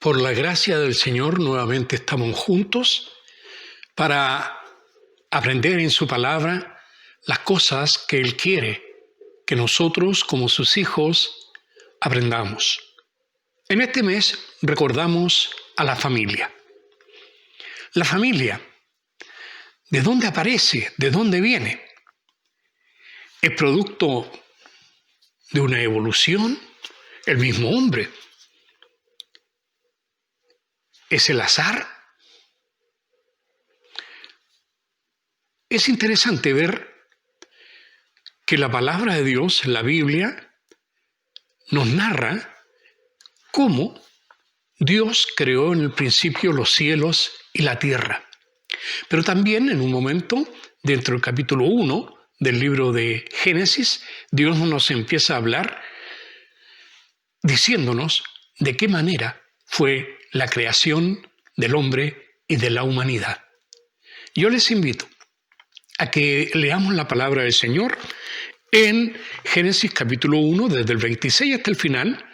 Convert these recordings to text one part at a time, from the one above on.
Por la gracia del Señor, nuevamente estamos juntos para aprender en su palabra las cosas que Él quiere que nosotros, como sus hijos, aprendamos. En este mes recordamos a la familia. La familia, ¿de dónde aparece? ¿De dónde viene? ¿Es producto de una evolución? ¿El mismo hombre? ¿Es el azar? Es interesante ver que la palabra de Dios, la Biblia, nos narra cómo Dios creó en el principio los cielos y la tierra. Pero también en un momento, dentro del capítulo 1 del libro de Génesis, Dios nos empieza a hablar diciéndonos de qué manera fue la creación del hombre y de la humanidad. Yo les invito a que leamos la palabra del Señor en Génesis capítulo 1, desde el 26 hasta el final.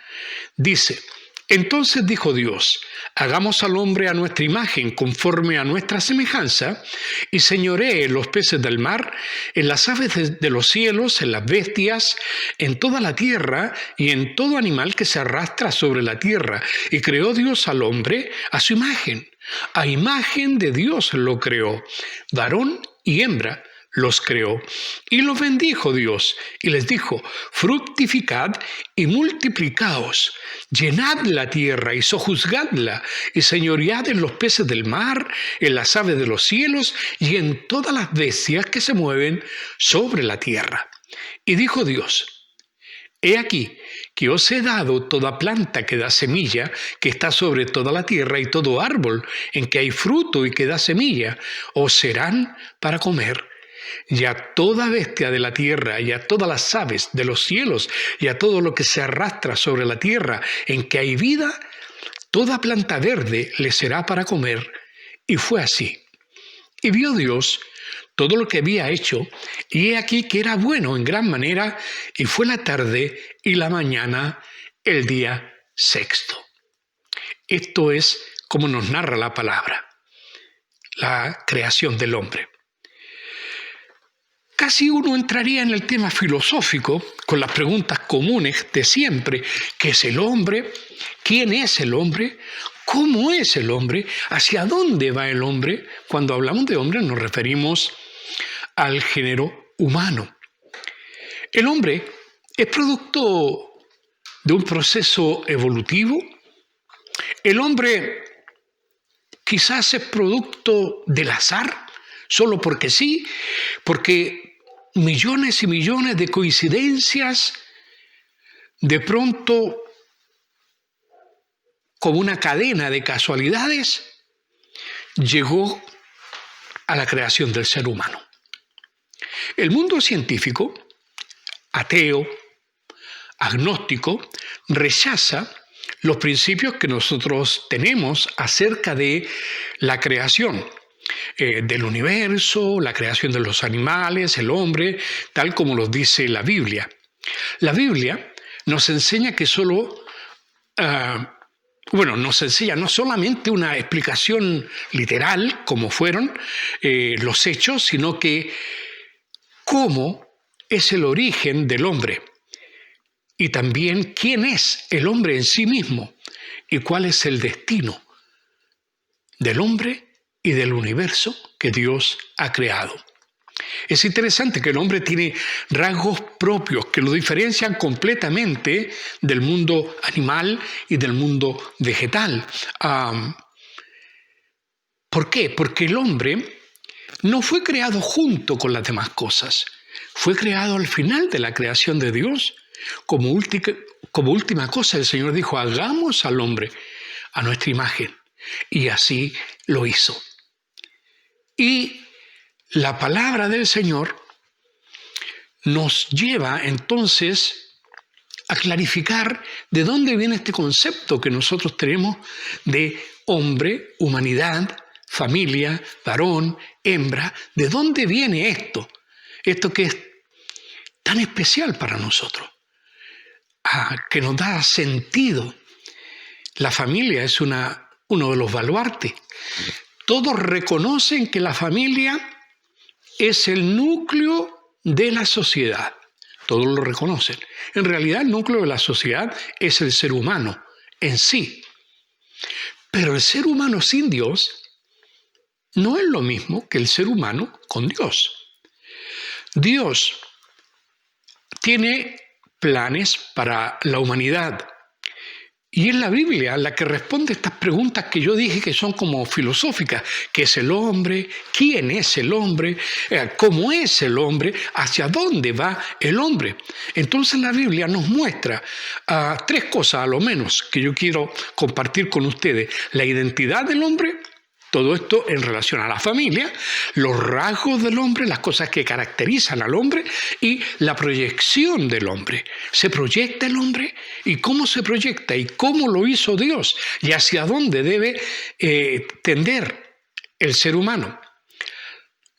Dice: entonces dijo Dios, hagamos al hombre a nuestra imagen, conforme a nuestra semejanza, y señoree en los peces del mar, en las aves de los cielos, en las bestias, en toda la tierra y en todo animal que se arrastra sobre la tierra. Y creó Dios al hombre a su imagen. A imagen de Dios lo creó, varón y hembra los creó. Y los bendijo Dios, y les dijo: fructificad y multiplicaos, llenad la tierra y sojuzgadla, y señoread en los peces del mar, en las aves de los cielos, y en todas las bestias que se mueven sobre la tierra. Y dijo Dios: he aquí que os he dado toda planta que da semilla, que está sobre toda la tierra, y todo árbol en que hay fruto y que da semilla, os serán para comer. Y a toda bestia de la tierra, y a todas las aves de los cielos, y a todo lo que se arrastra sobre la tierra en que hay vida, toda planta verde le será para comer. Y fue así. Y vio Dios todo lo que había hecho, y he aquí que era bueno en gran manera, y fue la tarde y la mañana el día sexto. Esto es como nos narra la palabra, la creación del hombre. Casi uno entraría en el tema filosófico con las preguntas comunes de siempre: ¿qué es el hombre? ¿Quién es el hombre? ¿Cómo es el hombre? ¿Hacia dónde va el hombre? Cuando hablamos de hombre nos referimos al género humano. El hombre es producto de un proceso evolutivo. El hombre quizás es producto del azar, solo porque sí, porque millones y millones de coincidencias, de pronto, como una cadena de casualidades, llegó a la creación del ser humano. El mundo científico, ateo, agnóstico, rechaza los principios que nosotros tenemos acerca de la creación del universo, la creación de los animales, el hombre, tal como los dice la Biblia. La Biblia nos enseña que nos enseña no solamente una explicación literal, como fueron los hechos, sino que cómo es el origen del hombre y también quién es el hombre en sí mismo y cuál es el destino del hombre y del universo que Dios ha creado. Es interesante que el hombre tiene rasgos propios que lo diferencian completamente del mundo animal y del mundo vegetal. ¿Por qué? Porque el hombre no fue creado junto con las demás cosas. Fue creado al final de la creación de Dios. Como última cosa, el Señor dijo: hagamos al hombre a nuestra imagen. Y así lo hizo. Y la palabra del Señor nos lleva entonces a clarificar de dónde viene este concepto que nosotros tenemos de hombre, humanidad, familia, varón, hembra. ¿De dónde viene esto? Esto que es tan especial para nosotros, que nos da sentido La familia es uno de los baluartes. Todos reconocen que la familia es el núcleo de la sociedad. Todos lo reconocen. En realidad, el núcleo de la sociedad es el ser humano en sí. Pero el ser humano sin Dios no es lo mismo que el ser humano con Dios. Dios tiene planes para la humanidad. Y es la Biblia la que responde estas preguntas que yo dije que son como filosóficas. ¿Qué es el hombre? ¿Quién es el hombre? ¿Cómo es el hombre? ¿Hacia dónde va el hombre? Entonces la Biblia nos muestra tres cosas a lo menos que yo quiero compartir con ustedes. La identidad del hombre, todo esto en relación a la familia, los rasgos del hombre, las cosas que caracterizan al hombre y la proyección del hombre. ¿Se proyecta el hombre? ¿Y cómo se proyecta? ¿Y cómo lo hizo Dios? ¿Y hacia dónde debe tender el ser humano?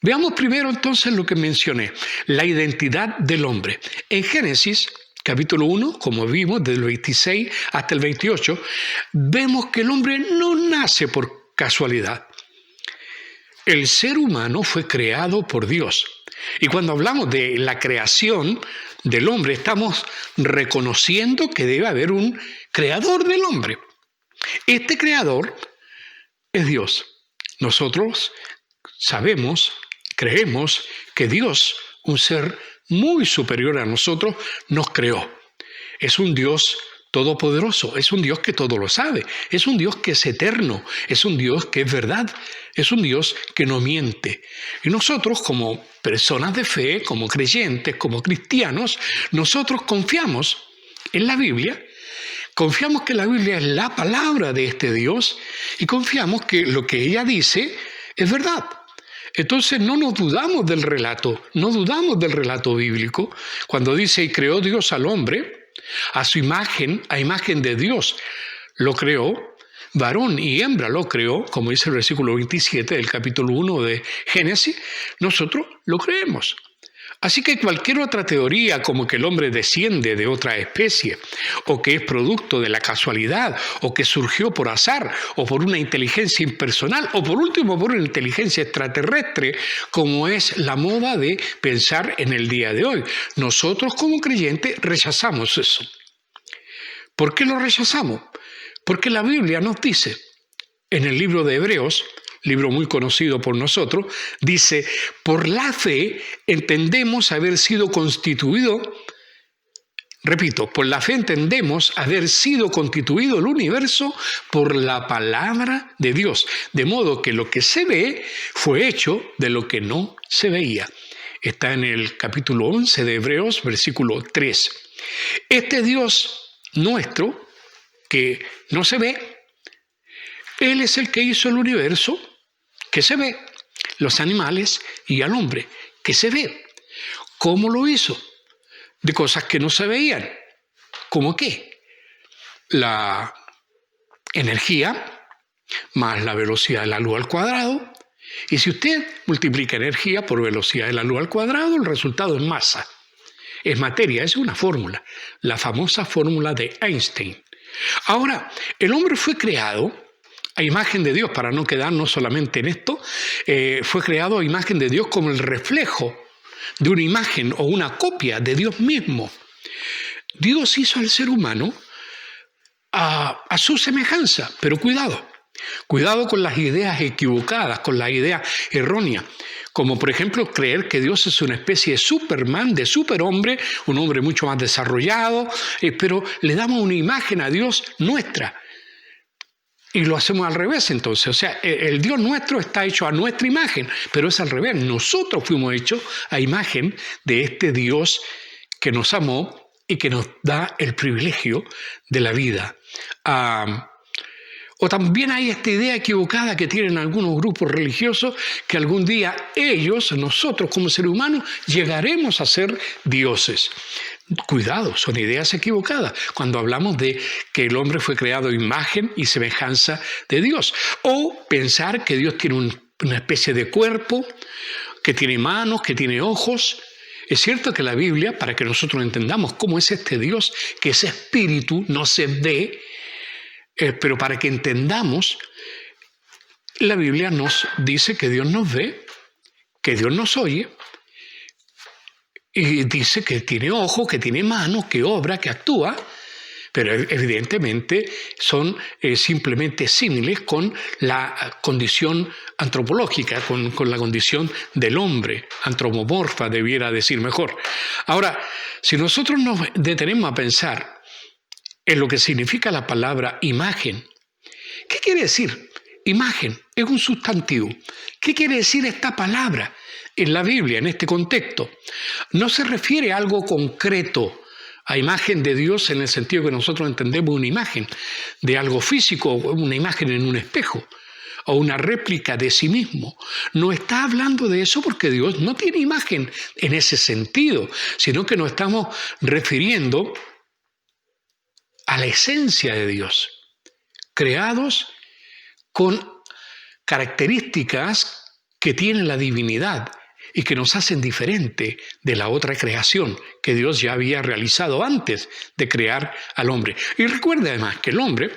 Veamos primero entonces lo que mencioné, la identidad del hombre. En Génesis, capítulo 1, como vimos, del 26 hasta el 28, vemos que el hombre no nace por casualidad. El ser humano fue creado por Dios. Y cuando hablamos de la creación del hombre, estamos reconociendo que debe haber un creador del hombre. Este creador es Dios. Nosotros sabemos, creemos que Dios, un ser muy superior a nosotros, nos creó. Es un Dios todopoderoso, es un Dios que todo lo sabe, es un Dios que es eterno, es un Dios que es verdad, es un Dios que no miente. Y nosotros como personas de fe, como creyentes, como cristianos, nosotros confiamos en la Biblia, confiamos que la Biblia es la palabra de este Dios y confiamos que lo que ella dice es verdad. Entonces no nos dudamos del relato, no dudamos del relato bíblico cuando dice y creó Dios al hombre, a su imagen, a imagen de Dios lo creó, varón y hembra lo creó, como dice el versículo 27 del capítulo 1 de Génesis, nosotros lo creemos. Así que cualquier otra teoría como que el hombre desciende de otra especie, o que es producto de la casualidad, o que surgió por azar, o por una inteligencia impersonal, o por último por una inteligencia extraterrestre, como es la moda de pensar en el día de hoy. Nosotros como creyentes rechazamos eso. ¿Por qué lo rechazamos? Porque la Biblia nos dice, en el libro de Hebreos, libro muy conocido por nosotros, dice, por la fe entendemos haber sido constituido, repito, por la fe entendemos haber sido constituido el universo por la palabra de Dios, de modo que lo que se ve fue hecho de lo que no se veía. Está en el capítulo 11 de Hebreos, versículo 3. Este Dios nuestro, que no se ve, Él es el que hizo el universo que se ve, los animales y al hombre que se ve. ¿Cómo lo hizo? De cosas que no se veían. ¿Cómo qué? La energía más la velocidad de la luz al cuadrado. Y si usted multiplica energía por velocidad de la luz al cuadrado, el resultado es masa. Es materia, es una fórmula, la famosa fórmula de Einstein. Ahora, el hombre fue creado a imagen de Dios, para no quedarnos solamente en esto, fue creado a imagen de Dios como el reflejo de una imagen o una copia de Dios mismo. Dios hizo al ser humano a su semejanza, pero cuidado con las ideas equivocadas, con las ideas erróneas, como por ejemplo creer que Dios es una especie de Superman, de superhombre, un hombre mucho más desarrollado, pero le damos una imagen a Dios nuestra. Y lo hacemos al revés entonces, o sea, el Dios nuestro está hecho a nuestra imagen, pero es al revés, nosotros fuimos hechos a imagen de este Dios que nos amó y que nos da el privilegio de la vida. O también hay esta idea equivocada que tienen algunos grupos religiosos que algún día nosotros como seres humanos, llegaremos a ser dioses. Cuidado, son ideas equivocadas cuando hablamos de que el hombre fue creado a imagen y semejanza de Dios. O pensar que Dios tiene una especie de cuerpo, que tiene manos, que tiene ojos. Es cierto que la Biblia, para que nosotros entendamos cómo es este Dios, que es espíritu, no se ve, pero para que entendamos, la Biblia nos dice que Dios nos ve, que Dios nos oye, y dice que tiene ojos, que tiene manos, que obra, que actúa, pero evidentemente son simplemente símiles con la condición antropológica, con la condición del hombre, antropomorfa debiera decir mejor. Ahora, si nosotros nos detenemos a pensar en lo que significa la palabra imagen, ¿qué quiere decir? Imagen es un sustantivo. ¿Qué quiere decir esta palabra en la Biblia, en este contexto? No se refiere a algo concreto, a imagen de Dios en el sentido que nosotros entendemos una imagen de algo físico, una imagen en un espejo, o una réplica de sí mismo. No está hablando de eso porque Dios no tiene imagen en ese sentido, sino que nos estamos refiriendo a la esencia de Dios, creados con características que tiene la divinidad y que nos hacen diferente de la otra creación que Dios ya había realizado antes de crear al hombre. Y recuerda además que el hombre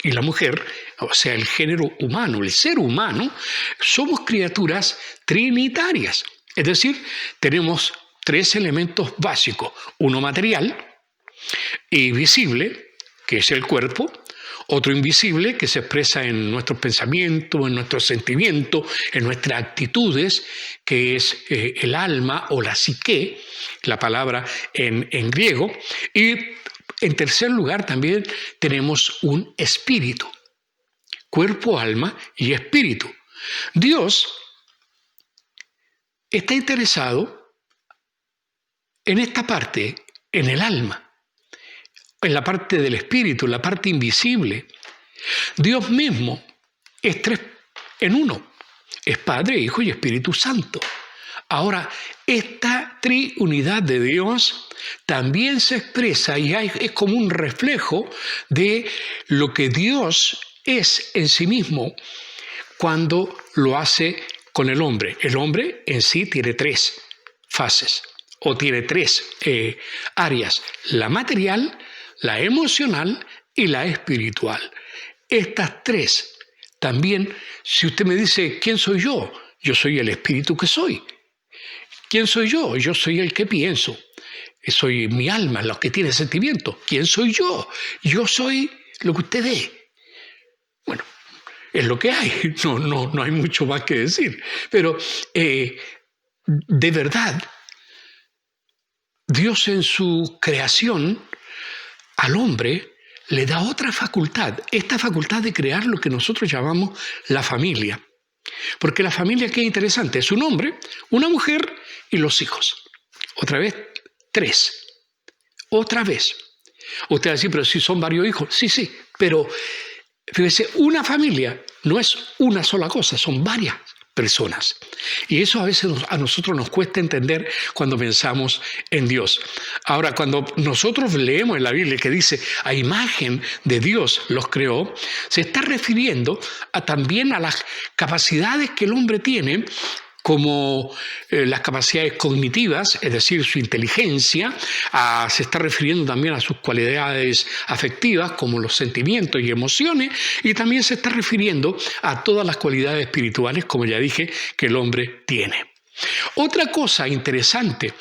y la mujer, o sea, el género humano, el ser humano, somos criaturas trinitarias. Es decir, tenemos tres elementos básicos: uno material y visible, que es el cuerpo; otro invisible, que se expresa en nuestros pensamientos, en nuestros sentimientos, en nuestras actitudes, que es el alma o la psique, la palabra en griego. Y en tercer lugar también tenemos un espíritu, cuerpo, alma y espíritu. Dios está interesado en esta parte, en el alma, en la parte del espíritu, en la parte invisible. Dios mismo es tres en uno. Es Padre, Hijo y Espíritu Santo. Ahora, esta triunidad de Dios también se expresa y es como un reflejo de lo que Dios es en sí mismo cuando lo hace con el hombre. El hombre en sí tiene tres fases o tiene tres áreas: la material, la emocional y la espiritual. Estas tres también, si usted me dice, ¿quién soy yo? Yo soy el espíritu que soy. ¿Quién soy yo? Yo soy el que pienso. Soy mi alma, lo que tiene sentimientos. ¿Quién soy yo? Yo soy lo que usted ve. Bueno, es lo que hay. No hay mucho más que decir. Pero de verdad, Dios en su creación al hombre le da otra facultad, esta facultad de crear lo que nosotros llamamos la familia. Porque la familia, qué interesante, es un hombre, una mujer y los hijos. Otra vez, tres. Otra vez. Usted va a decir, pero si son varios hijos. Sí, pero fíjese, una familia no es una sola cosa, son varias personas. Y eso a veces a nosotros nos cuesta entender cuando pensamos en Dios. Ahora, cuando nosotros leemos en la Biblia que dice a imagen de Dios los creó, se está refiriendo también a las capacidades que el hombre tiene, como las capacidades cognitivas, es decir, su inteligencia. Se está refiriendo también a sus cualidades afectivas, como los sentimientos y emociones, y también se está refiriendo a todas las cualidades espirituales, como ya dije, que el hombre tiene. Otra cosa interesante,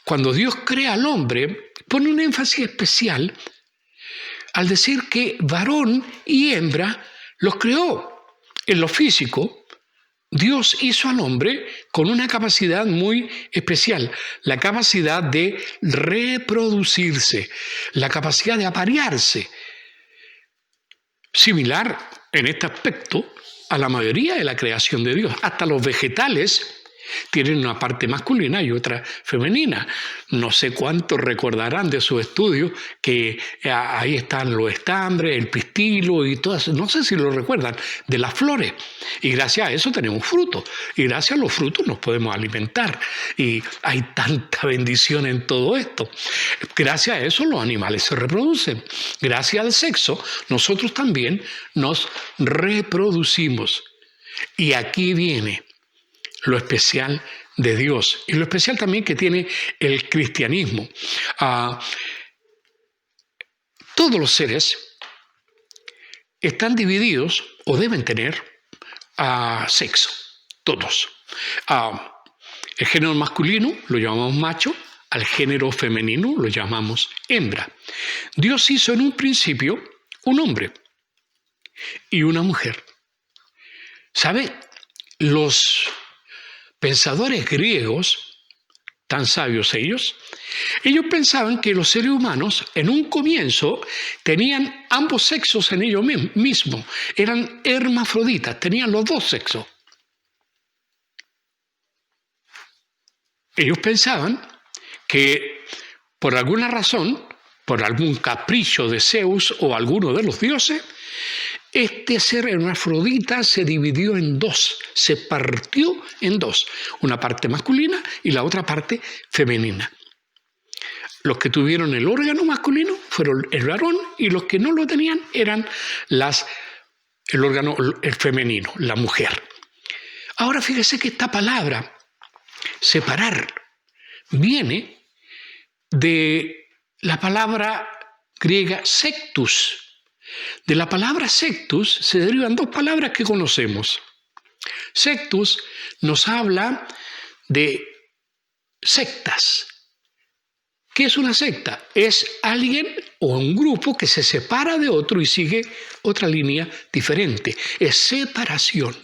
cuando Dios crea al hombre, pone un énfasis especial al decir que varón y hembra los creó. En lo físico, Dios hizo al hombre con una capacidad muy especial, la capacidad de reproducirse, la capacidad de aparearse, similar en este aspecto a la mayoría de la creación de Dios. Hasta los vegetales tienen una parte masculina y otra femenina. No sé cuántos recordarán de sus estudios que ahí están los estambres, el pistilo y todas, no sé si lo recuerdan, de las flores. Y gracias a eso tenemos frutos. Y gracias a los frutos nos podemos alimentar. Y hay tanta bendición en todo esto. Gracias a eso los animales se reproducen. Gracias al sexo nosotros también nos reproducimos. Y aquí viene lo especial de Dios y lo especial también que tiene el cristianismo. Todos los seres están divididos o deben tener sexo, todos. El género masculino lo llamamos macho, al género femenino lo llamamos hembra. Dios hizo en un principio un hombre y una mujer. ¿Sabe? Los pensadores griegos, tan sabios ellos pensaban que los seres humanos en un comienzo tenían ambos sexos en ellos mismos, eran hermafroditas, tenían los dos sexos. Ellos pensaban que por alguna razón, por algún capricho de Zeus o alguno de los dioses, este ser hermafrodita se dividió en dos, se partió en dos, una parte masculina y la otra parte femenina. Los que tuvieron el órgano masculino fueron el varón y los que no lo tenían eran el órgano femenino, la mujer. Ahora fíjese que esta palabra, separar, viene de la palabra griega sectus. De la palabra sectus se derivan dos palabras que conocemos. Sectus nos habla de sectas. ¿Qué es una secta? Es alguien o un grupo que se separa de otro y sigue otra línea diferente. Es separación.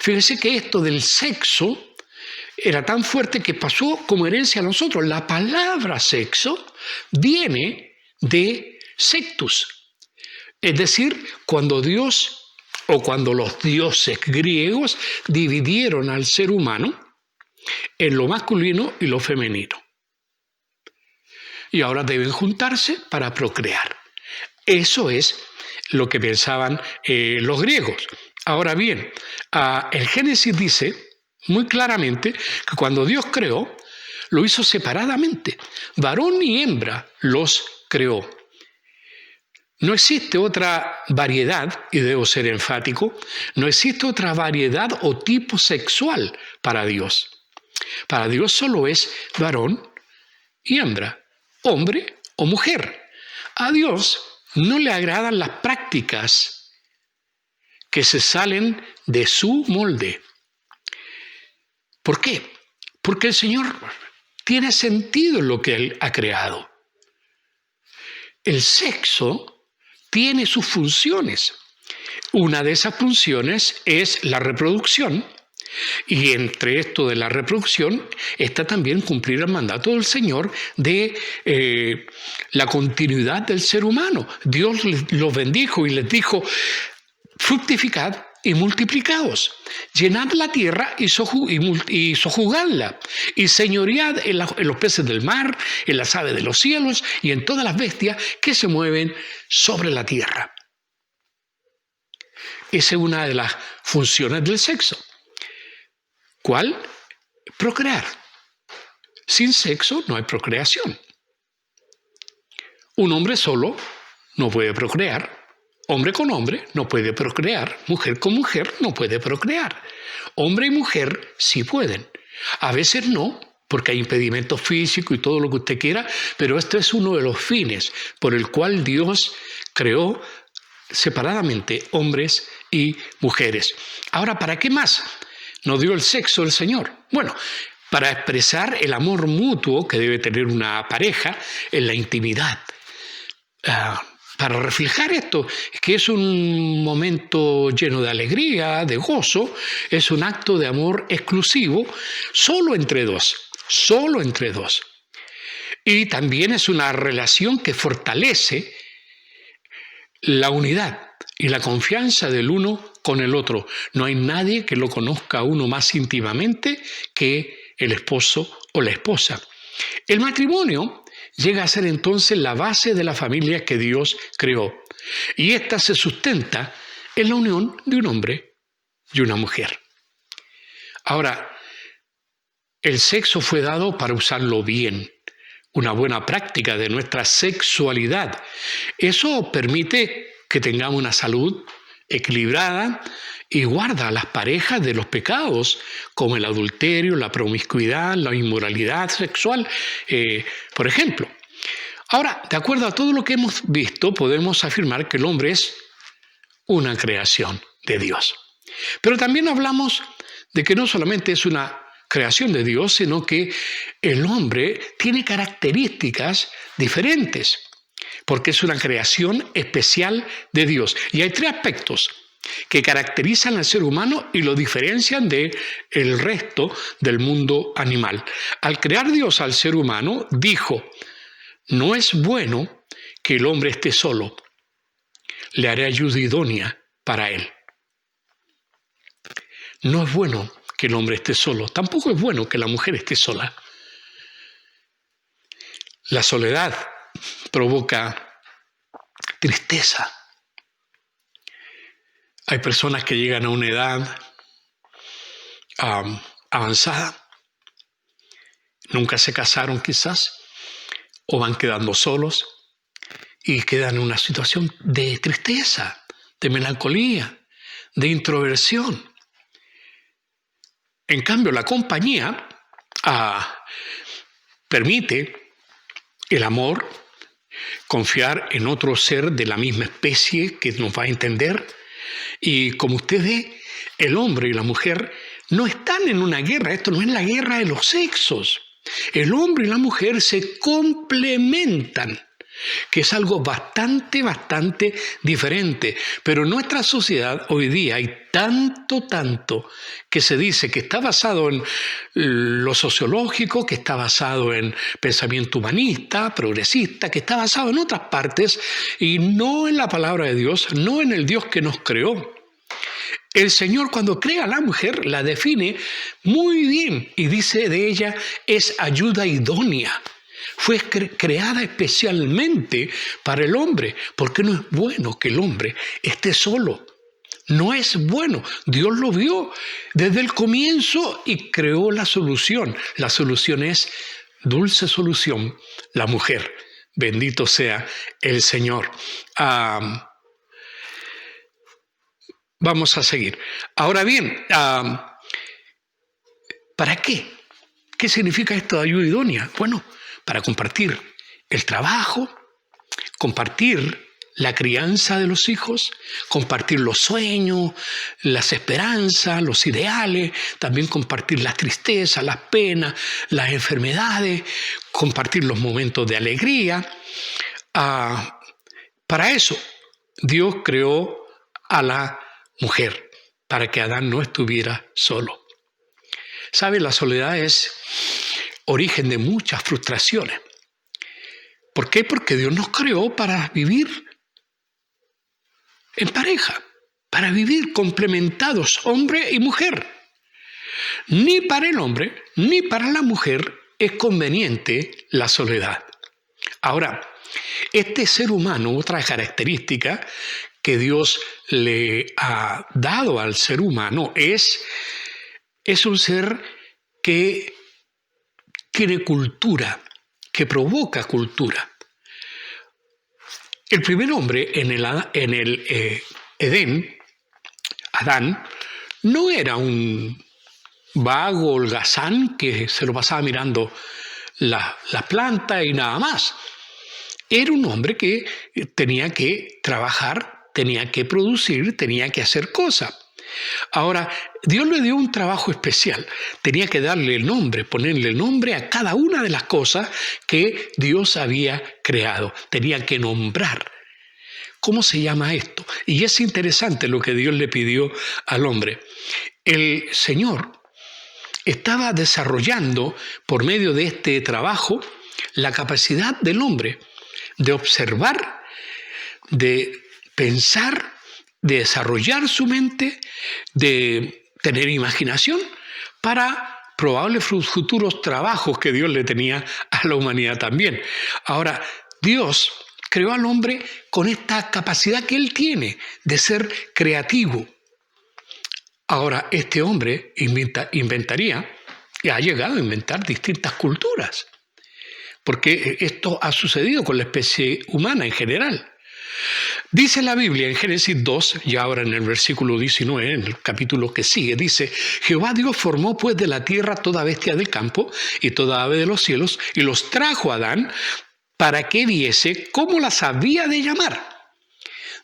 Fíjense que esto del sexo era tan fuerte que pasó como herencia a nosotros. La palabra sexo viene de sectus. Es decir, cuando Dios o cuando los dioses griegos dividieron al ser humano en lo masculino y lo femenino. Y ahora deben juntarse para procrear. Eso es lo que pensaban los griegos. Ahora bien, el Génesis dice muy claramente que cuando Dios creó, lo hizo separadamente. Varón y hembra los creó. No existe otra variedad, y debo ser enfático, no existe otra variedad o tipo sexual para Dios. Para Dios solo es varón y hembra, hombre o mujer. A Dios no le agradan las prácticas que se salen de su molde. ¿Por qué? Porque el Señor tiene sentido en lo que Él ha creado. El sexo tiene sus funciones. Una de esas funciones es la reproducción, y entre esto de la reproducción está también cumplir el mandato del Señor de la continuidad del ser humano. Dios los bendijo y les dijo: fructificad y multiplicaos, llenad la tierra y sojuzgadla, y señoread en los peces del mar, en las aves de los cielos y en todas las bestias que se mueven sobre la tierra. Esa es una de las funciones del sexo. ¿Cuál? Procrear. Sin sexo no hay procreación. Un hombre solo no puede procrear. Hombre con hombre no puede procrear. Mujer con mujer no puede procrear. Hombre y mujer sí pueden. A veces no, porque hay impedimentos físicos y todo lo que usted quiera, pero este es uno de los fines por el cual Dios creó separadamente hombres y mujeres. Ahora, ¿para qué más nos dio el sexo el Señor? Bueno, para expresar el amor mutuo que debe tener una pareja en la intimidad. Para reflejar esto, que es un momento lleno de alegría, de gozo, es un acto de amor exclusivo, solo entre dos. Y también es una relación que fortalece la unidad y la confianza del uno con el otro. No hay nadie que lo conozca a uno más íntimamente que el esposo o la esposa. El matrimonio llega a ser entonces la base de la familia que Dios creó. Y ésta se sustenta en la unión de un hombre y una mujer. Ahora, el sexo fue dado para usarlo bien, una buena práctica de nuestra sexualidad. Eso permite que tengamos una salud equilibrada y guarda a las parejas de los pecados como el adulterio, la promiscuidad, la inmoralidad sexual, por ejemplo. Ahora, de acuerdo a todo lo que hemos visto, podemos afirmar que el hombre es una creación de Dios. Pero también hablamos de que no solamente es una creación de Dios, sino que el hombre tiene características diferentes, porque es una creación especial de Dios. Y hay tres aspectos que caracterizan al ser humano y lo diferencian del resto del mundo animal. Al crear Dios al ser humano, dijo: no es bueno que el hombre esté solo, le haré ayuda idónea para él. No es bueno que el hombre esté solo, tampoco es bueno que la mujer esté sola. La soledad provoca tristeza. Hay personas que llegan a una edad avanzada, nunca se casaron quizás, o van quedando solos y quedan en una situación de tristeza, de melancolía, de introversión. En cambio, la compañía permite el amor, confiar en otro ser de la misma especie que nos va a entender. Y como usted ve, el hombre y la mujer no están en una guerra. Esto no es la guerra de los sexos. El hombre y la mujer se complementan, que es algo bastante diferente. Pero en nuestra sociedad hoy día hay tanto que se dice que está basado en lo sociológico, que está basado en pensamiento humanista, progresista, que está basado en otras partes y no en la palabra de Dios, no en el Dios que nos creó. El Señor, cuando crea a la mujer, la define muy bien y dice de ella: es ayuda idónea. Fue creada especialmente para el hombre, porque no es bueno que el hombre esté solo. No es bueno. Dios lo vio desde el comienzo y creó la solución. La solución es dulce solución, la mujer. Bendito sea el Señor. Vamos a seguir. Ahora bien, ¿para qué? ¿Qué significa esto de ayuda idónea? Bueno, para compartir el trabajo, compartir la crianza de los hijos, compartir los sueños, las esperanzas, los ideales, también compartir las tristezas, las penas, las enfermedades, compartir los momentos de alegría. Para eso Dios creó a la mujer, para que Adán no estuviera solo. ¿Sabe? La soledad es origen de muchas frustraciones. ¿Por qué? Porque Dios nos creó para vivir en pareja, para vivir complementados, hombre y mujer. Ni para el hombre ni para la mujer es conveniente la soledad. Ahora, este ser humano, otra característica que Dios le ha dado al ser humano es un ser que tiene cultura, que provoca cultura. El primer hombre en el Edén, Adán, no era un vago holgazán que se lo pasaba mirando la planta y nada más. Era un hombre que tenía que trabajar, tenía que producir, tenía que hacer cosas. Ahora, Dios le dio un trabajo especial. Tenía que darle el nombre, ponerle el nombre a cada una de las cosas que Dios había creado. Tenía que nombrar. ¿Cómo se llama esto? Y es interesante lo que Dios le pidió al hombre. El Señor estaba desarrollando, por medio de este trabajo, la capacidad del hombre de observar, de pensar, de desarrollar su mente, de tener imaginación para probables futuros trabajos que Dios le tenía a la humanidad también. Ahora, Dios creó al hombre con esta capacidad que él tiene de ser creativo. Ahora, este hombre inventaría, y ha llegado a inventar distintas culturas, porque esto ha sucedido con la especie humana en general. Dice la Biblia en Génesis 2, y ahora en el versículo 19, en el capítulo que sigue, dice: Jehová Dios formó pues de la tierra toda bestia del campo y toda ave de los cielos, y los trajo a Adán para que viese cómo las había de llamar.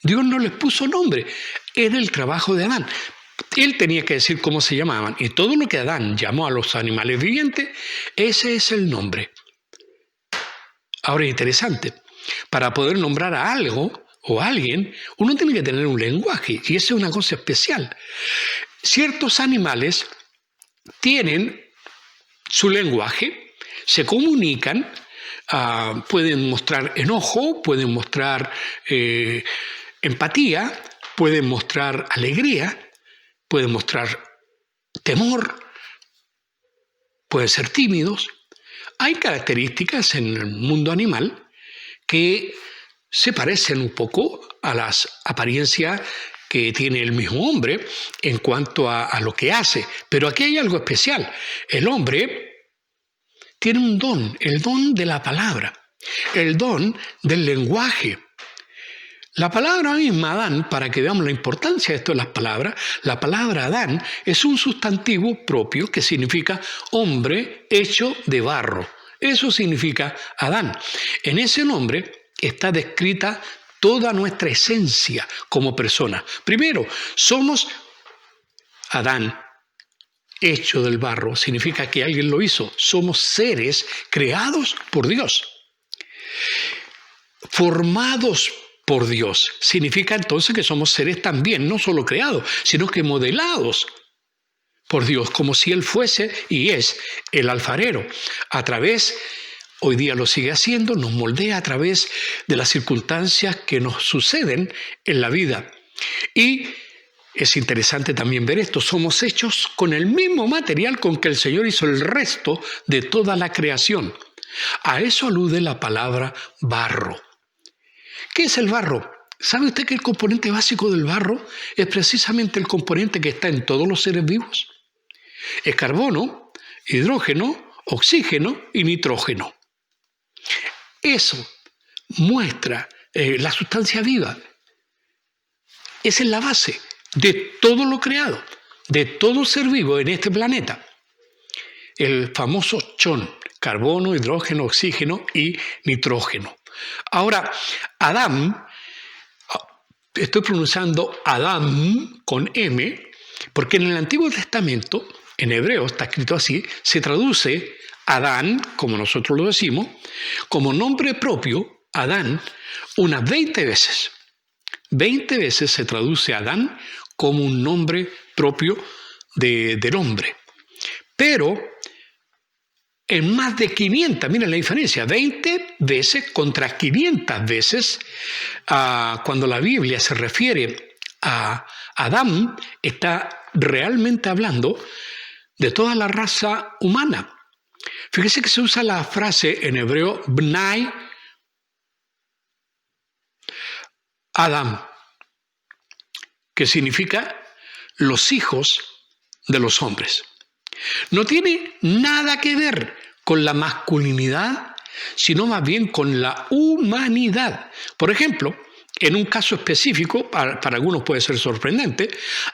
Dios no les puso nombre. Era el trabajo de Adán. Él tenía que decir cómo se llamaban. Y todo lo que Adán llamó a los animales vivientes, ese es el nombre. Ahora es interesante. Para poder nombrar a algo o a alguien, uno tiene que tener un lenguaje. Y eso es una cosa especial. Ciertos animales tienen su lenguaje, se comunican, pueden mostrar enojo, pueden mostrar empatía, pueden mostrar alegría, pueden mostrar temor, pueden ser tímidos. Hay características en el mundo animal que se parecen un poco a las apariencias que tiene el mismo hombre en cuanto a lo que hace. Pero aquí hay algo especial. El hombre tiene un don, el don de la palabra, el don del lenguaje. La palabra misma Adán, para que veamos la importancia de esto de las palabras, la palabra Adán es un sustantivo propio que significa hombre hecho de barro. Eso significa Adán. En ese nombre está descrita toda nuestra esencia como persona. Primero, somos Adán, hecho del barro. Significa que alguien lo hizo. Somos seres creados por Dios. Formados por Dios. Significa entonces que somos seres también, no solo creados, sino que modelados por Dios, como si Él fuese y es el alfarero. A través, hoy día lo sigue haciendo, nos moldea a través de las circunstancias que nos suceden en la vida. Y es interesante también ver esto, somos hechos con el mismo material con que el Señor hizo el resto de toda la creación. A eso alude la palabra barro. ¿Qué es el barro? ¿Sabe usted que el componente básico del barro es precisamente el componente que está en todos los seres vivos? Es carbono, hidrógeno, oxígeno y nitrógeno. Eso muestra la sustancia viva. Esa es la base de todo lo creado, de todo ser vivo en este planeta. El famoso chon, carbono, hidrógeno, oxígeno y nitrógeno. Ahora, Adán, estoy pronunciando Adán con M, porque en el Antiguo Testamento, en hebreo está escrito así, se traduce Adán, como nosotros lo decimos, como nombre propio, Adán, unas 20 veces. 20 veces se traduce Adán como un nombre propio del hombre. Pero en más de 500, miren la diferencia, 20 veces contra 500 veces, cuando la Biblia se refiere a Adán, está realmente hablando de toda la raza humana. Fíjese que se usa la frase en hebreo, Bnai Adam, que significa los hijos de los hombres. No tiene nada que ver con la masculinidad, sino más bien con la humanidad. Por ejemplo, en un caso específico, para algunos puede ser sorprendente,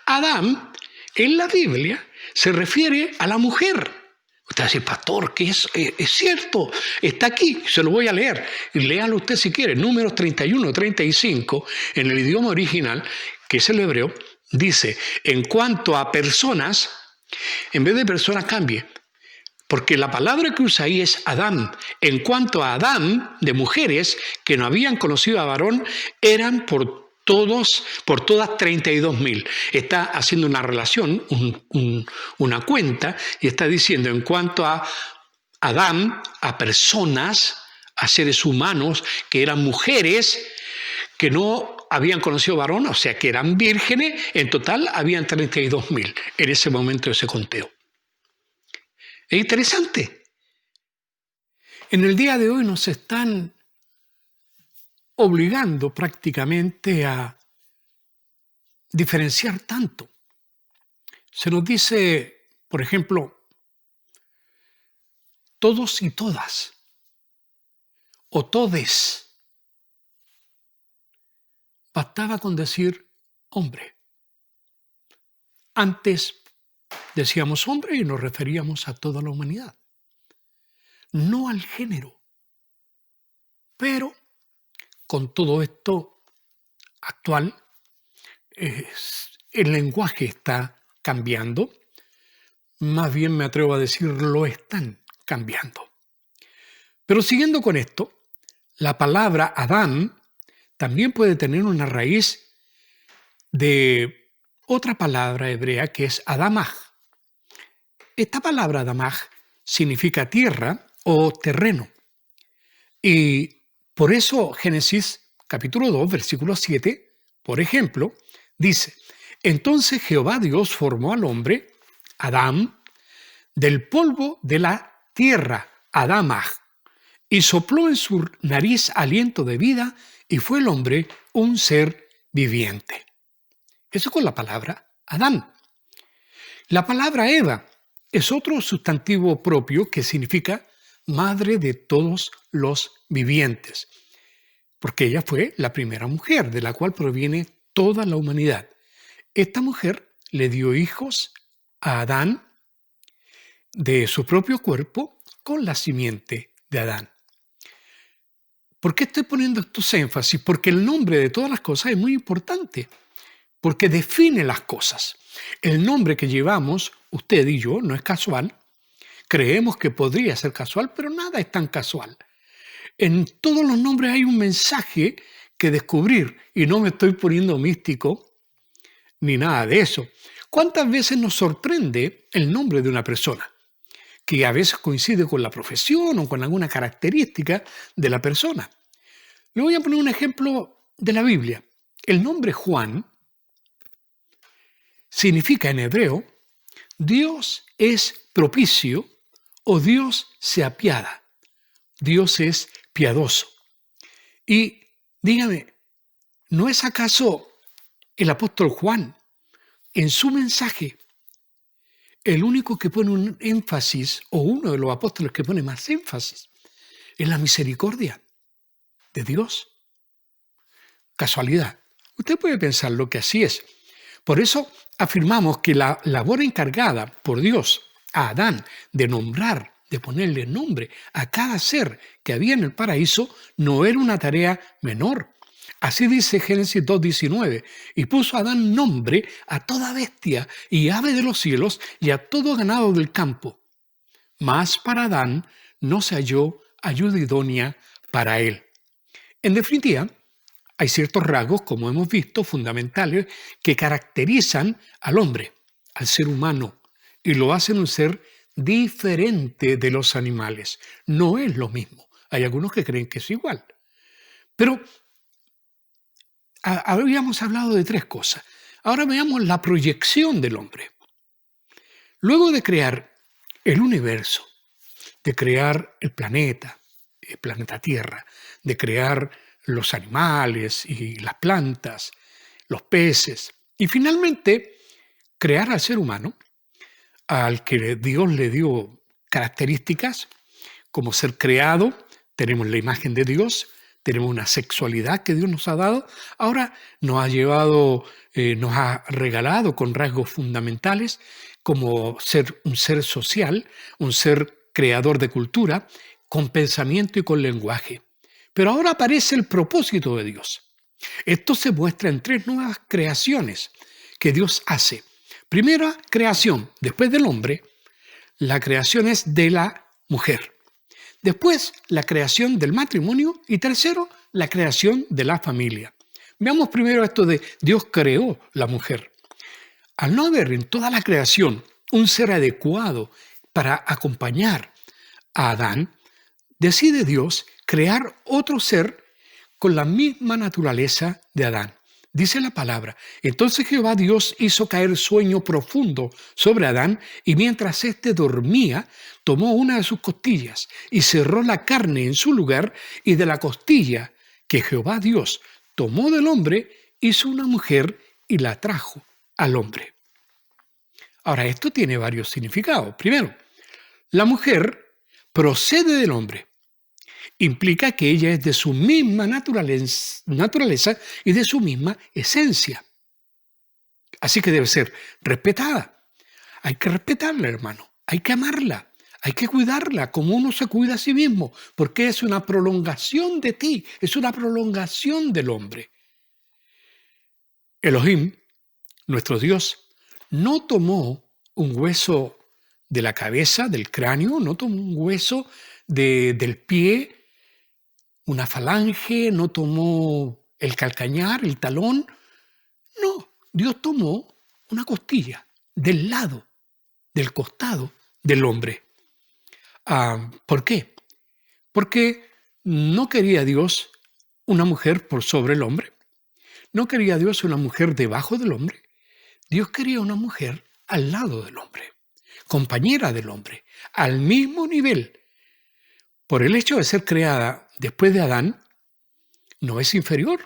Adán en la Biblia se refiere a la mujer. Usted va a decir, pastor, que es cierto, está aquí, se lo voy a leer. Y léalo usted si quiere, Números 31, 35, en el idioma original, que es el hebreo, dice, en cuanto a personas, en vez de personas cambie, porque la palabra que usa ahí es Adán. En cuanto a Adán, de mujeres que no habían conocido a varón, eran por todas 32.000. Está haciendo una relación, una cuenta, y está diciendo en cuanto a Adán, a personas, a seres humanos que eran mujeres que no habían conocido varón, o sea que eran vírgenes, en total habían 32.000 en ese momento de ese conteo. Es interesante. En el día de hoy nos están obligando prácticamente a diferenciar tanto. Se nos dice, por ejemplo, todos y todas, o todes. Bastaba con decir hombre. Antes decíamos hombre y nos referíamos a toda la humanidad, no al género. Pero con todo esto actual, el lenguaje está cambiando. Más bien me atrevo a decir, lo están cambiando. Pero siguiendo con esto, la palabra Adán también puede tener una raíz de otra palabra hebrea que es Adamaj. Esta palabra Adamaj significa tierra o terreno. Y por eso Génesis capítulo 2, versículo 7, por ejemplo, dice: entonces Jehová Dios formó al hombre, Adán, del polvo de la tierra, Adamaj, y sopló en su nariz aliento de vida, y fue el hombre un ser viviente. Eso con la palabra Adán. La palabra Eva es otro sustantivo propio que significa madre de todos los vivientes, porque ella fue la primera mujer de la cual proviene toda la humanidad. Esta mujer le dio hijos a Adán de su propio cuerpo con la simiente de Adán. ¿Por qué estoy poniendo estos énfasis? Porque el nombre de todas las cosas es muy importante, porque define las cosas. El nombre que llevamos, usted y yo, no es casual. Creemos que podría ser casual, pero nada es tan casual. En todos los nombres hay un mensaje que descubrir, y no me estoy poniendo místico ni nada de eso. ¿Cuántas veces nos sorprende el nombre de una persona? Que a veces coincide con la profesión o con alguna característica de la persona. Le voy a poner un ejemplo de la Biblia. El nombre Juan significa en hebreo: Dios es propicio o Dios se apiada. Dios es piadoso. Y dígame, ¿no es acaso el apóstol Juan en su mensaje el único que pone un énfasis, o uno de los apóstoles que pone más énfasis, en la misericordia de Dios? Casualidad. Usted puede pensarlo que así es. Por eso afirmamos que la labor encargada por Dios a Adán de nombrar, de ponerle nombre a cada ser que había en el paraíso, no era una tarea menor. Así dice Génesis 2:19, y puso Adán nombre a toda bestia y ave de los cielos y a todo ganado del campo. Mas para Adán no se halló ayuda idónea para él. En definitiva, hay ciertos rasgos, como hemos visto, fundamentales, que caracterizan al hombre, al ser humano, y lo hacen un ser diferente de los animales. No es lo mismo. Hay algunos que creen que es igual. Pero habíamos hablado de tres cosas. Ahora veamos la proyección del hombre. Luego de crear el universo, de crear el planeta Tierra, de crear los animales y las plantas, los peces, y finalmente crear al ser humano, al que Dios le dio características como ser creado. Tenemos la imagen de Dios, tenemos una sexualidad que Dios nos ha dado. Ahora nos ha regalado con rasgos fundamentales como ser un ser social, un ser creador de cultura, con pensamiento y con lenguaje. Pero ahora aparece el propósito de Dios. Esto se muestra en tres nuevas creaciones que Dios hace. Primera creación, después del hombre, la creación es de la mujer. Después, la creación del matrimonio. Y tercero, la creación de la familia. Veamos primero esto de Dios creó la mujer. Al no haber en toda la creación un ser adecuado para acompañar a Adán, decide Dios crear otro ser con la misma naturaleza de Adán. Dice la palabra: entonces Jehová Dios hizo caer sueño profundo sobre Adán, y mientras éste dormía, tomó una de sus costillas y cerró la carne en su lugar, y de la costilla que Jehová Dios tomó del hombre, hizo una mujer y la trajo al hombre. Ahora, esto tiene varios significados. Primero, la mujer procede del hombre. Implica que ella es de su misma naturaleza y de su misma esencia. Así que debe ser respetada. Hay que respetarla, hermano. Hay que amarla. Hay que cuidarla como uno se cuida a sí mismo, porque es una prolongación de ti, es una prolongación del hombre. Elohim, nuestro Dios, no tomó un hueso de la cabeza, del cráneo, no tomó un hueso del pie, una falange, no tomó el calcañar, el talón. No, Dios tomó una costilla del lado, del costado del hombre. ¿Por qué? Porque no quería Dios una mujer por sobre el hombre. No quería Dios una mujer debajo del hombre. Dios quería una mujer al lado del hombre, compañera del hombre, al mismo nivel. Por el hecho de ser creada después de Adán, no es inferior,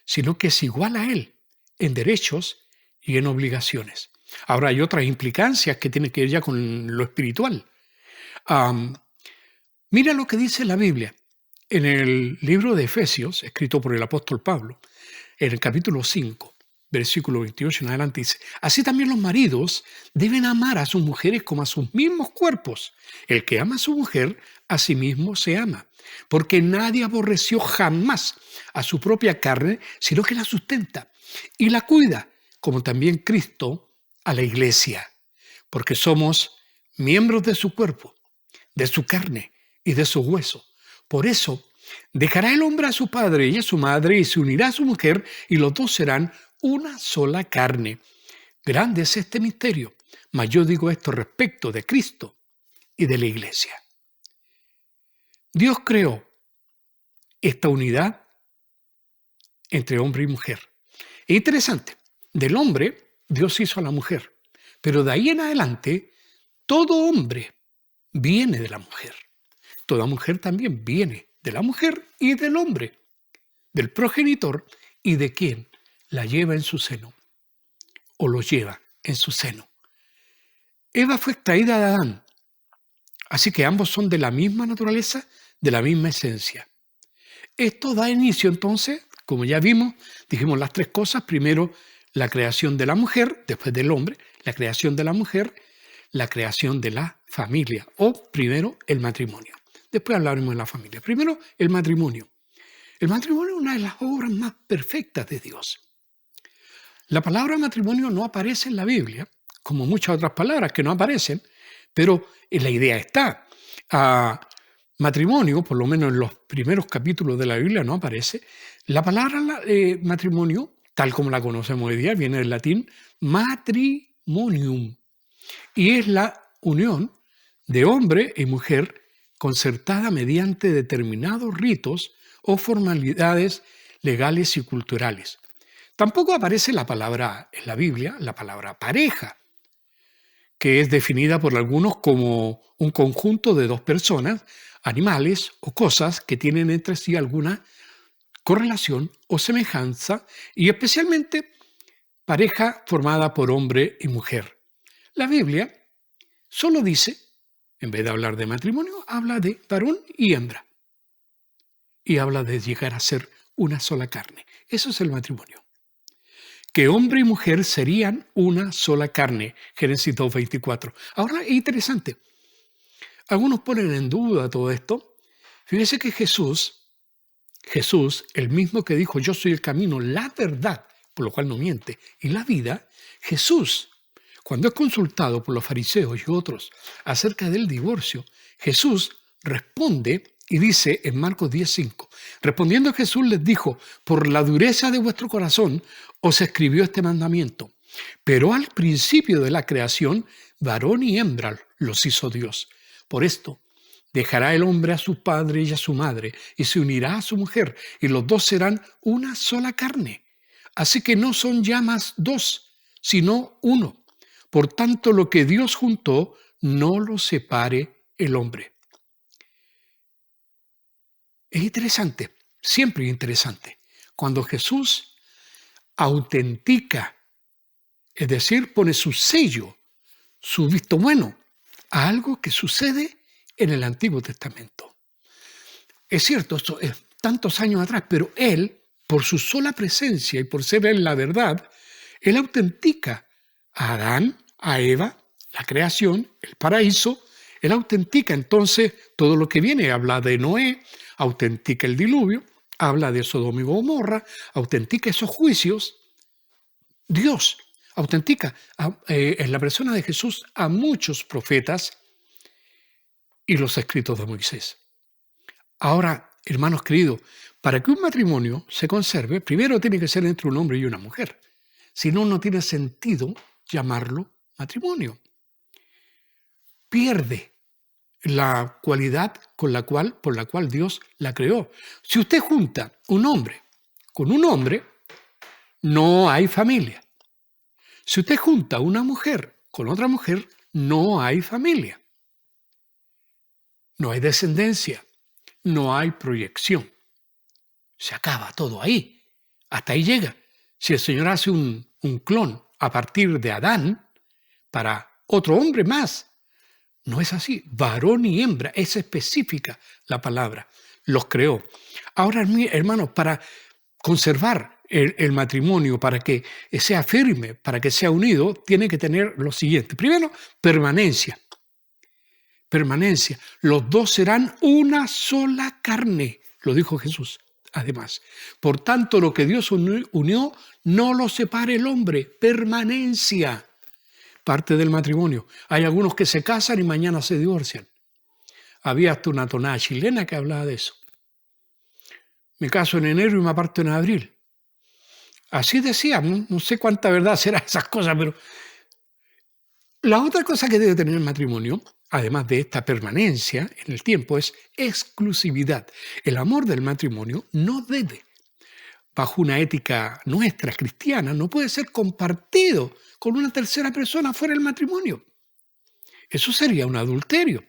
sino que es igual a él en derechos y en obligaciones. Ahora hay otras implicancias que tienen que ver ya con lo espiritual. Mira lo que dice la Biblia en el libro de Efesios, escrito por el apóstol Pablo, en el capítulo 5, versículo 28 en adelante dice: así también los maridos deben amar a sus mujeres como a sus mismos cuerpos. El que ama a su mujer, a sí mismo se ama, porque nadie aborreció jamás a su propia carne, sino que la sustenta y la cuida, como también Cristo a la iglesia, porque somos miembros de su cuerpo, de su carne y de su hueso. Por eso dejará el hombre a su padre y a su madre y se unirá a su mujer, y los dos serán una sola carne. Grande es este misterio, mas yo digo esto respecto de Cristo y de la iglesia. Dios creó esta unidad entre hombre y mujer. Es interesante, del hombre Dios hizo a la mujer, pero de ahí en adelante todo hombre viene de la mujer. Toda mujer también viene de la mujer y del hombre, del progenitor y de quien la lleva en su seno o lo lleva en su seno. Eva fue extraída de Adán, así que ambos son de la misma naturaleza, de la misma esencia. Esto da inicio entonces, como ya vimos, dijimos las tres cosas: primero la creación de la mujer, después del hombre, la creación de la mujer, la creación de la familia, o primero el matrimonio. Después hablaremos de la familia. Primero, el matrimonio. El matrimonio es una de las obras más perfectas de Dios. La palabra matrimonio no aparece en la Biblia, como muchas otras palabras que no aparecen, pero la idea está. Matrimonio, por lo menos en los primeros capítulos de la Biblia, no aparece. La palabra matrimonio, tal como la conocemos hoy día, viene del latín matrimonium, y es la unión de hombre y mujer concertada mediante determinados ritos o formalidades legales y culturales. Tampoco aparece la palabra en la Biblia, la palabra pareja, que es definida por algunos como un conjunto de dos personas, animales o cosas que tienen entre sí alguna correlación o semejanza, y especialmente pareja formada por hombre y mujer. La Biblia solo dice, en vez de hablar de matrimonio, habla de varón y hembra. Y habla de llegar a ser una sola carne. Eso es el matrimonio. Que hombre y mujer serían una sola carne. Génesis 2:24. Ahora es interesante. Algunos ponen en duda todo esto. Fíjese que Jesús, el mismo que dijo: yo soy el camino, la verdad, por lo cual no miente, y la vida, Jesús, cuando es consultado por los fariseos y otros acerca del divorcio, Jesús responde y dice en Marcos 10:5, respondiendo Jesús les dijo: por la dureza de vuestro corazón os escribió este mandamiento, pero al principio de la creación, varón y hembra los hizo Dios. Por esto, dejará el hombre a su padre y a su madre, y se unirá a su mujer, y los dos serán una sola carne. Así que no son ya más dos, sino uno. Por tanto, lo que Dios juntó, no lo separe el hombre. Es interesante, siempre interesante, cuando Jesús autentica, es decir, pone su sello, su visto bueno, a algo que sucede en el Antiguo Testamento. Es cierto, esto es tantos años atrás, pero Él, por su sola presencia y por ser Él la verdad, Él autentica a Adán, a Eva, la creación, el paraíso. Él autentica entonces todo lo que viene. Habla de Noé, autentica el diluvio, habla de Sodoma y Gomorra, autentica esos juicios Dios autentica en la persona de Jesús a muchos profetas y los escritos de Moisés. Ahora, hermanos queridos, para que un matrimonio se conserve, primero tiene que ser entre un hombre y una mujer. Si no, no tiene sentido llamarlo matrimonio. Pierde la cualidad por la cual Dios la creó. Si usted junta un hombre con un hombre, no hay familia. Si usted junta una mujer con otra mujer, no hay familia. No hay descendencia, no hay proyección. Se acaba todo ahí. Hasta ahí llega. Si el Señor hace un clon a partir de Adán para otro hombre más, no es así. Varón y hembra, es específica la palabra. Los creó. Ahora, hermanos, para conservar el matrimonio, para que sea firme, para que sea unido, tiene que tener lo siguiente. Primero, permanencia. Permanencia. Los dos serán una sola carne, lo dijo Jesús. Además, por tanto, lo que Dios unió, no lo separe el hombre. Permanencia. Parte del matrimonio. Hay algunos que se casan y mañana se divorcian. Había hasta una tonada chilena que hablaba de eso. Me caso en enero y me aparto en abril. Así decía, no sé cuánta verdad será esas cosas, pero la otra cosa que debe tener el matrimonio, además de esta permanencia en el tiempo, es exclusividad. El amor del matrimonio no debe, bajo una ética nuestra, cristiana, no puede ser compartido con una tercera persona fuera del matrimonio. Eso sería un adulterio.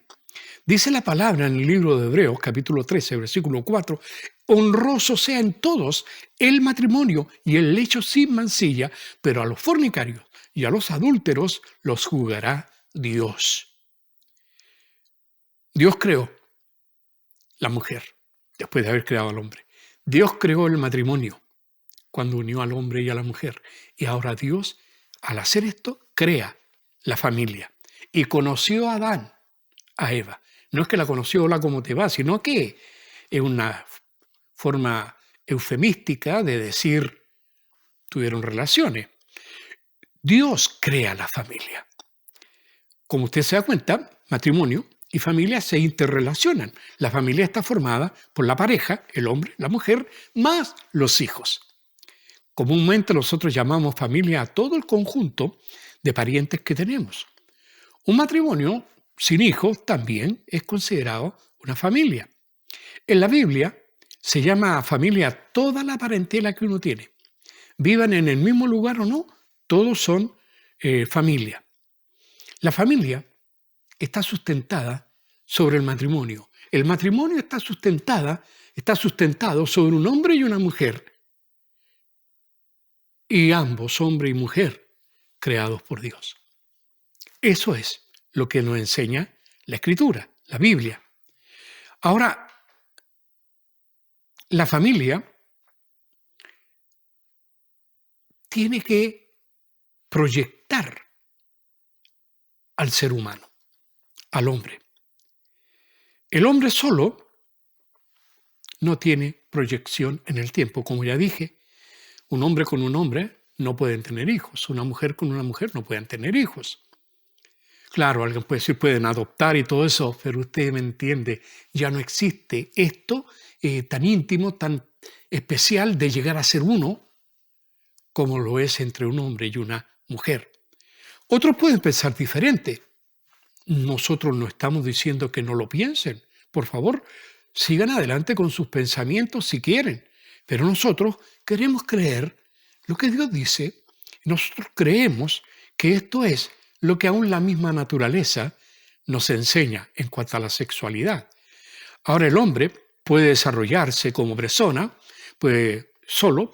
Dice la palabra en el libro de Hebreos, capítulo 13, versículo 4, honroso sea en todos el matrimonio y el lecho sin mancilla, pero a los fornicarios y a los adúlteros los juzgará Dios. Dios creó la mujer después de haber creado al hombre. Dios creó el matrimonio cuando unió al hombre y a la mujer. Y ahora Dios, al hacer esto, crea la familia. Y conoció a Adán, a Eva. No es que la conoció, hola, ¿cómo te va? Sino que es una forma eufemística de decir, tuvieron relaciones. Dios crea la familia. Como usted se da cuenta, matrimonio y familia se interrelacionan. La familia está formada por la pareja, el hombre, la mujer, más los hijos. Comúnmente nosotros llamamos familia a todo el conjunto de parientes que tenemos. Un matrimonio sin hijos también es considerado una familia. En la Biblia se llama familia toda la parentela que uno tiene. Vivan en el mismo lugar o no, todos son familia. La familia está sustentada sobre el matrimonio. El matrimonio está sustentado sobre un hombre y una mujer. Y ambos, hombre y mujer, creados por Dios. Eso es lo que nos enseña la Escritura, la Biblia. Ahora, la familia tiene que proyectar al ser humano, al hombre. El hombre solo no tiene proyección en el tiempo. Como ya dije, un hombre con un hombre no pueden tener hijos. Una mujer con una mujer no pueden tener hijos. Claro, alguien puede decir, pueden adoptar y todo eso, pero usted me entiende, ya no existe esto tan íntimo, tan especial de llegar a ser uno, como lo es entre un hombre y una mujer. Otros pueden pensar diferente. Nosotros no estamos diciendo que no lo piensen. Por favor, sigan adelante con sus pensamientos si quieren. Pero nosotros queremos creer lo que Dios dice. Nosotros creemos que esto es lo que aún la misma naturaleza nos enseña en cuanto a la sexualidad. Ahora el hombre puede desarrollarse como persona, puede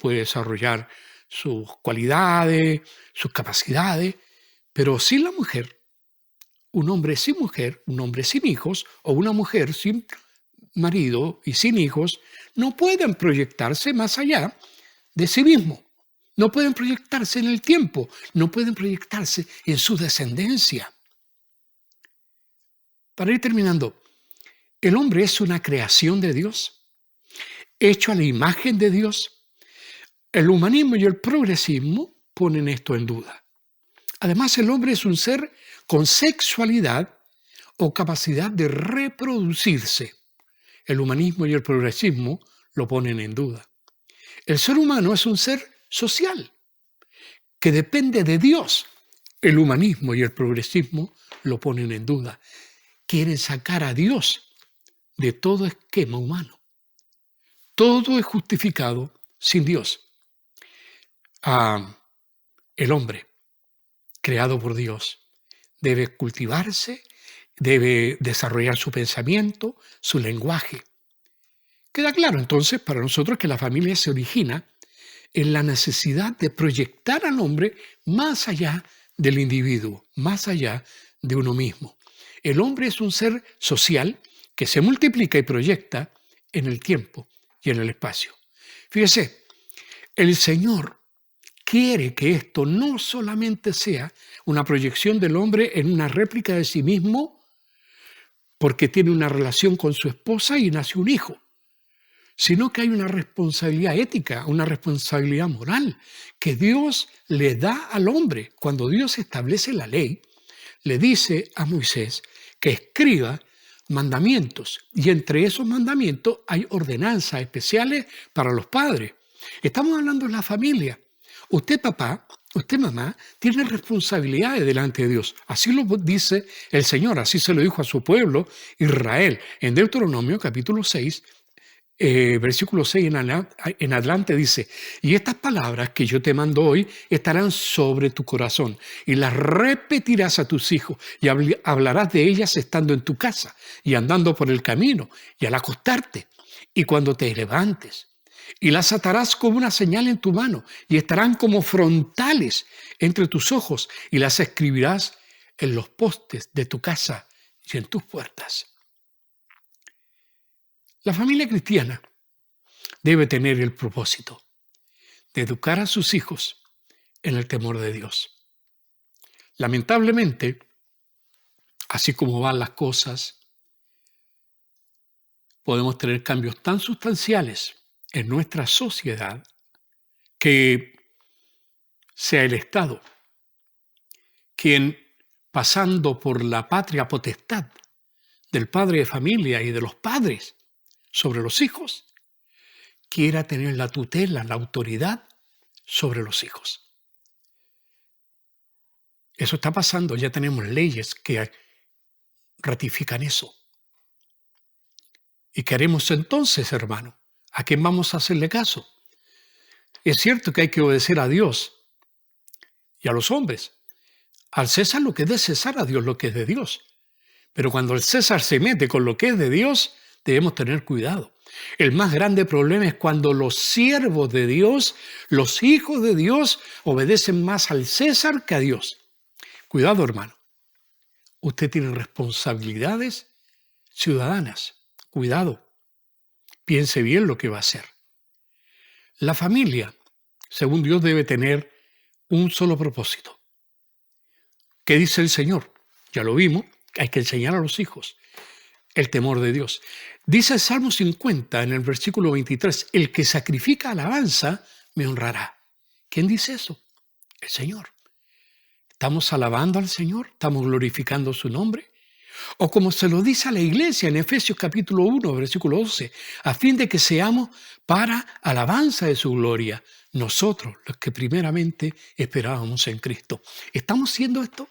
desarrollar sus cualidades, sus capacidades, pero sin la mujer, un hombre sin mujer, un hombre sin hijos o una mujer sin marido y sin hijos no pueden proyectarse más allá de sí mismo. No pueden proyectarse en el tiempo, no pueden proyectarse en su descendencia. Para ir terminando, el hombre es una creación de Dios, hecho a la imagen de Dios. El humanismo y el progresismo ponen esto en duda. Además, el hombre es un ser con sexualidad o capacidad de reproducirse. El humanismo y el progresismo lo ponen en duda. El ser humano es un ser social que depende de Dios. El humanismo y el progresismo lo ponen en duda. Quieren sacar a Dios de todo esquema humano. Todo es justificado sin Dios. El hombre, creado por Dios, debe cultivarse, debe desarrollar su pensamiento, su lenguaje. Queda claro entonces para nosotros que la familia se origina en la necesidad de proyectar al hombre más allá del individuo, más allá de uno mismo. El hombre es un ser social que se multiplica y proyecta en el tiempo y en el espacio. Fíjese, el Señor quiere que esto no solamente sea una proyección del hombre en una réplica de sí mismo porque tiene una relación con su esposa y nace un hijo, sino que hay una responsabilidad ética, una responsabilidad moral que Dios le da al hombre. Cuando Dios establece la ley, le dice a Moisés que escriba mandamientos, y entre esos mandamientos hay ordenanzas especiales para los padres. Estamos hablando de la familia. Usted, papá, usted, mamá, tiene responsabilidades delante de Dios. Así lo dice el Señor, así se lo dijo a su pueblo Israel. En Deuteronomio capítulo 6, versículo 6 en adelante dice: y estas palabras que yo te mando hoy estarán sobre tu corazón y las repetirás a tus hijos y hablarás de ellas estando en tu casa y andando por el camino y al acostarte y cuando te levantes, y las atarás como una señal en tu mano y estarán como frontales entre tus ojos y las escribirás en los postes de tu casa y en tus puertas. La familia cristiana debe tener el propósito de educar a sus hijos en el temor de Dios. Lamentablemente, así como van las cosas, podemos tener cambios tan sustanciales en nuestra sociedad que sea el Estado quien, pasando por la patria potestad del padre de familia y de los padres sobre los hijos, quiera tener la tutela, la autoridad sobre los hijos. Eso está pasando, ya tenemos leyes que ratifican eso. ¿Y qué haremos entonces, hermano? ¿A quién vamos a hacerle caso? Es cierto que hay que obedecer a Dios y a los hombres. Al César lo que es de César, a Dios lo que es de Dios. Pero cuando el César se mete con lo que es de Dios, debemos tener cuidado. El más grande problema es cuando los siervos de Dios, los hijos de Dios, obedecen más al César que a Dios. Cuidado, hermano. Usted tiene responsabilidades ciudadanas. Cuidado. Piense bien lo que va a hacer. La familia, según Dios, debe tener un solo propósito. ¿Qué dice el Señor? Ya lo vimos, hay que enseñar a los hijos el temor de Dios. Dice el Salmo 50 en el versículo 23, el que sacrifica alabanza me honrará. ¿Quién dice eso? El Señor. ¿Estamos alabando al Señor? ¿Estamos glorificando su nombre? O como se lo dice a la iglesia en Efesios capítulo 1, versículo 12, a fin de que seamos para alabanza de su gloria, nosotros los que primeramente esperábamos en Cristo. ¿Estamos siendo esto?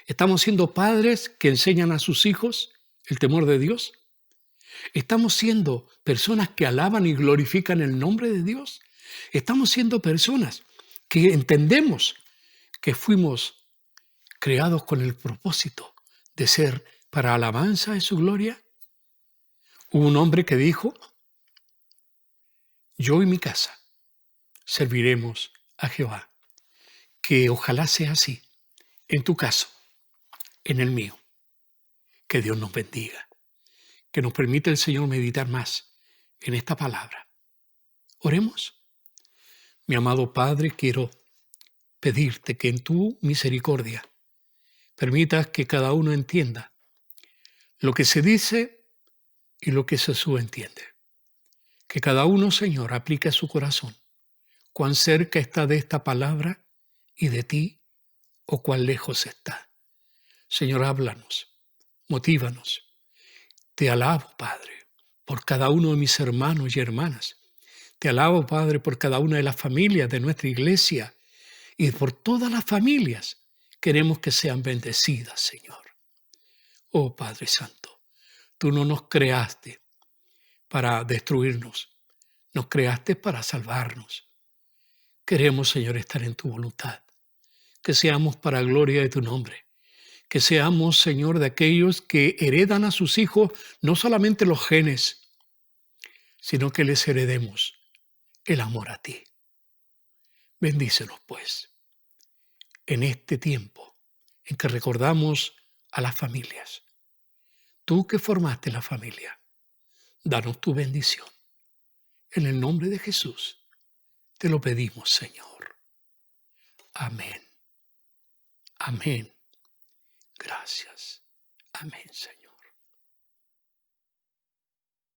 ¿Estamos siendo padres que enseñan a sus hijos el temor de Dios? ¿Estamos siendo personas que alaban y glorifican el nombre de Dios? ¿Estamos siendo personas que entendemos que fuimos creados con el propósito de ser para alabanza de su gloria? Hubo un hombre que dijo: yo y mi casa serviremos a Jehová. Que ojalá sea así en tu caso, en el mío. Que Dios nos bendiga. Que nos permita el Señor meditar más en esta palabra. Oremos. Mi amado Padre, quiero pedirte que en tu misericordia permitas que cada uno entienda lo que se dice y lo que se subentiende. Que cada uno, Señor, aplique a su corazón cuán cerca está de esta palabra y de ti, o cuán lejos está. Señor, háblanos, motívanos. Te alabo, Padre, por cada uno de mis hermanos y hermanas. Te alabo, Padre, por cada una de las familias de nuestra iglesia y por todas las familias. Queremos que sean bendecidas, Señor. Oh, Padre Santo, tú no nos creaste para destruirnos, nos creaste para salvarnos. Queremos, Señor, estar en tu voluntad, que seamos para gloria de tu nombre, que seamos, Señor, de aquellos que heredan a sus hijos no solamente los genes, sino que les heredemos el amor a ti. Bendícenos, pues, en este tiempo en que recordamos a las familias. Tú que formaste la familia, danos tu bendición. En el nombre de Jesús te lo pedimos, Señor. Amén. Amén. Gracias. Amén, Señor.